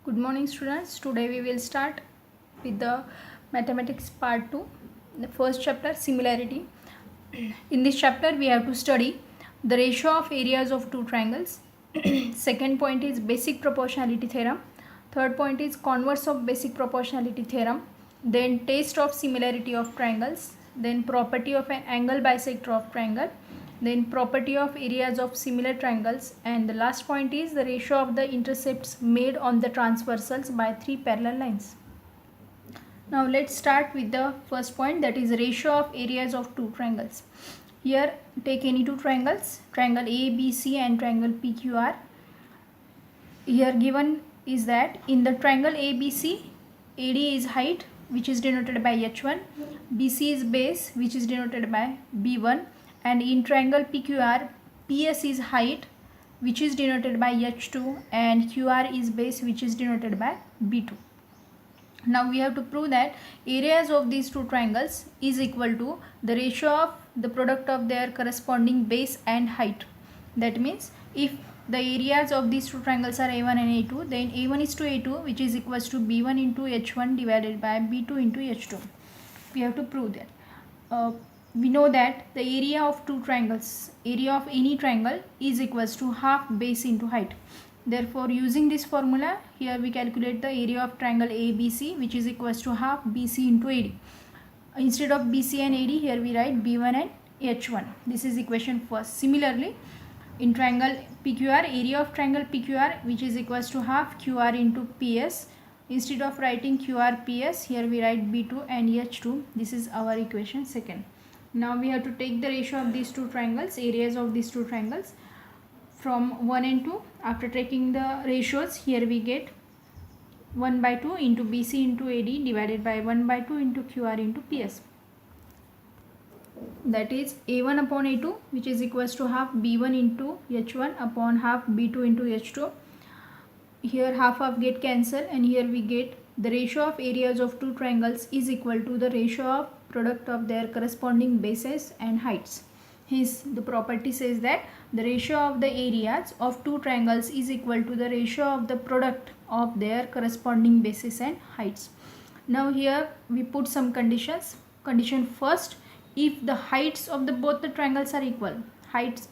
Good morning students. Today we will start with the mathematics part 2. The first chapter, similarity. In this chapter we have to study the ratio of areas of two triangles. Second point is basic proportionality theorem. Third point is converse of basic proportionality theorem. Then test of similarity of triangles. Then property of an angle bisector of triangle. Then property of areas of similar triangles, and the last point is the ratio of the intercepts made on the transversals by three parallel lines. Now let's start with the first point, that is ratio of areas of two triangles. Here take any two triangles, triangle ABC and triangle PQR. Here given is that in the triangle ABC, AD is height which is denoted by H1, BC is base which is denoted by B1, and in triangle PQR, PS is height which is denoted by H2 and QR is base which is denoted by B2. Now we have to prove that areas of these two triangles is equal to the ratio of the product of their corresponding base and height. That means if the areas of these two triangles are A1 and A2, then A1 is to A2 which is equals to B1 into H1 divided by B2 into H2. We have to prove that. We know that the area of two triangles, area of any triangle is equals to half base into height. Therefore, using this formula, here we calculate the area of triangle ABC which is equals to half BC into AD. Instead of BC and AD, here we write B1 and H1. This is equation first. Similarly, in triangle PQR, area of triangle PQR which is equals to half QR into PS. Instead of writing QR PS, here we write B2 and H2. This is our equation second. Now we have to take the ratio of these two triangles, areas of these two triangles from 1 and 2. After taking the ratios, here we get 1 by 2 into BC into AD divided by 1 by 2 into QR into PS. That is A1 upon A2 which is equals to half B1 into H1 upon half B2 into H2. Here half get cancelled, and here we get the ratio of areas of two triangles is equal to the ratio of product of their corresponding bases and heights. Hence the property says that the ratio of the areas of two triangles is equal to the ratio of the product of their corresponding bases and heights. Now here we put some conditions. Condition first, if the heights of the both the triangles are equal, heights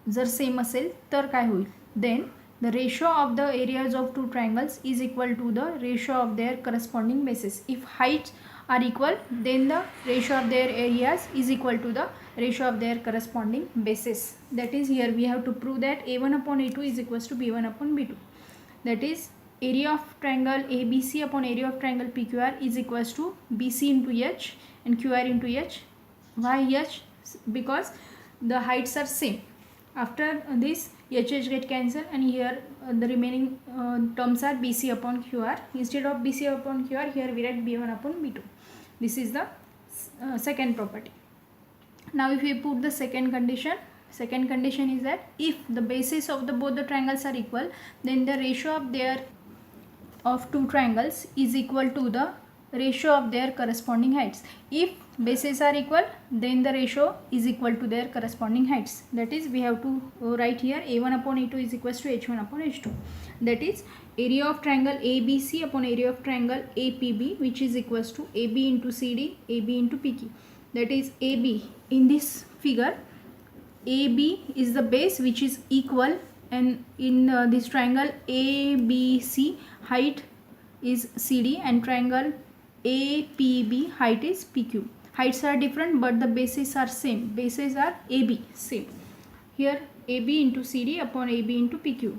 जर same असेल तर काय होईल, then the ratio of the areas of two triangles is equal to the ratio of their corresponding bases. If heights are equal, then the ratio of their areas is equal to the ratio of their corresponding bases. That is, here we have to prove that A1 upon A2 is equals to B1 upon B2. That is, area of triangle ABC upon area of triangle PQR is equals to BC into H and QR into H. Why H? Because the heights are same. After this, HH get cancelled, and here the remaining terms are BC upon QR. Instead of BC upon QR, here we write B1 upon B2. This is the second property. Now if we put the second condition is that if the bases of the both the triangles are equal, then the ratio of their of two triangles is equal to the ratio of their corresponding heights. If bases are equal, then the ratio is equal to their corresponding heights. That is, we have to write here A1 upon A2 is equals to H1 upon H2. That is, area of triangle ABC upon area of triangle APB which is equals to AB into CD, AB into PQ. That is, AB in this figure, AB is the base which is equal, and in this triangle ABC height is CD and triangle APB height is PQ. Heights are different but the bases are same. Bases are AB same. Here AB into CD upon AB into PQ.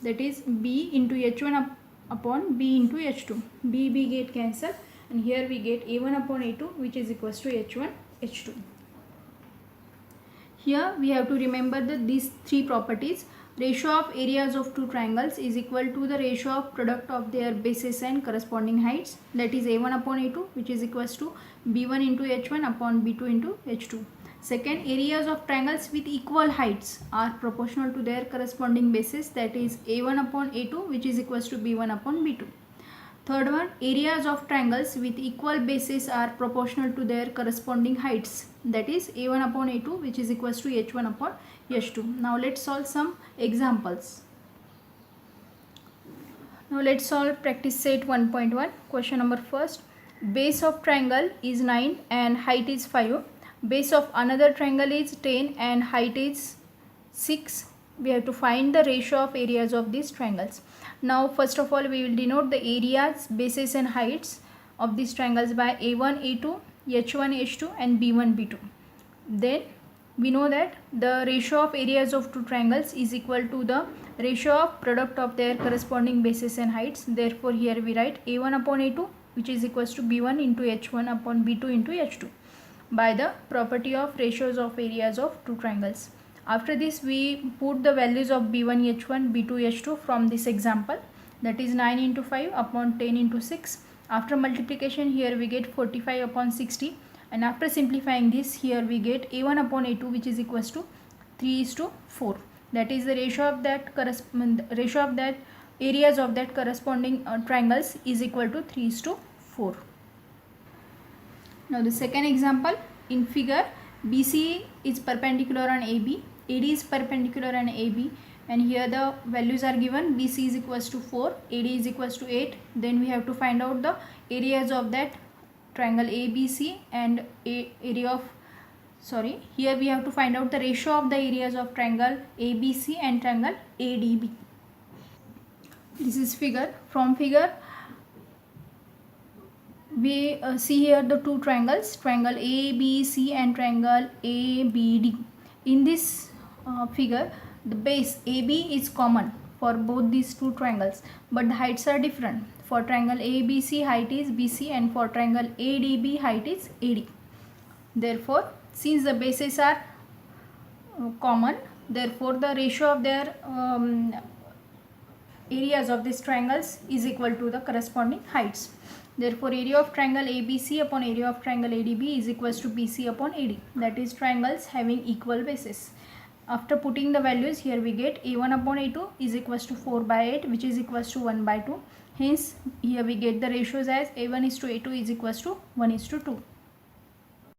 That is B into H1 upon B into H2. B get cancelled, and here we get A1 upon A2 which is equals to H1 H2. Here we have to remember that these three properties. Ratio of areas of two triangles is equal to the ratio of product of their bases and corresponding heights. That is A1 upon A2 which is equals to B1 into H1 upon B2 into H2. Second, areas of triangles with equal heights are proportional to their corresponding bases. That is A1 upon A2 which is equals to B1 upon B2. Third one, areas of triangles with equal bases are proportional to their corresponding heights. That is A1 upon A2 which is equals to H1 upon H2. Now let's solve some examples. Now let's solve practice set 1.1. Question number first. Base of triangle is 9 and height is 5. Base of another triangle is 10 and height is 6. We have to find the ratio of areas of these triangles. Now first of all we will denote the areas, bases and heights of these triangles by A1, A2, H1, H2 and B1, B2. Then we know that the ratio of areas of two triangles is equal to the ratio of product of their corresponding bases and heights. Therefore here we write A1 upon A2 which is equals to B1 into H1 upon B2 into H2 by the property of ratios of areas of two triangles. After this we put the values of B1 H1, B2 H2 from this example, that is 9 into 5 upon 10 into 6. After multiplication here we get 45 upon 60, and after simplifying this here we get A1 upon A2 which is equals to 3:4. That is the ratio of that areas of that corresponding triangles is equal to 3:4. Now the second example, in figure BC is perpendicular on AB, AD is perpendicular on AB, and here the values are given. BC is equals to 4, AD is equals to 8. Then we have to find out the areas of that triangle ABC and here we have to find out the ratio of the areas of triangle ABC and triangle ADB. This is figure. From figure we see here the two triangles, triangle ABC and triangle ABD. In this figure the base AB is common for both these two triangles, but the heights are different. For triangle ABC height is BC and for triangle ADB height is AD. Therefore since the bases are common, therefore the ratio of their areas of these triangles is equal to the corresponding heights. Therefore area of triangle ABC upon area of triangle ADB is equals to BC upon AD, that is triangles having equal bases. After putting the values here we get A1 upon A2 is equals to 4 by 8 which is equals to 1 by 2. Hence here we get the ratios as A1 is to A2 is equals to 1 is to 2.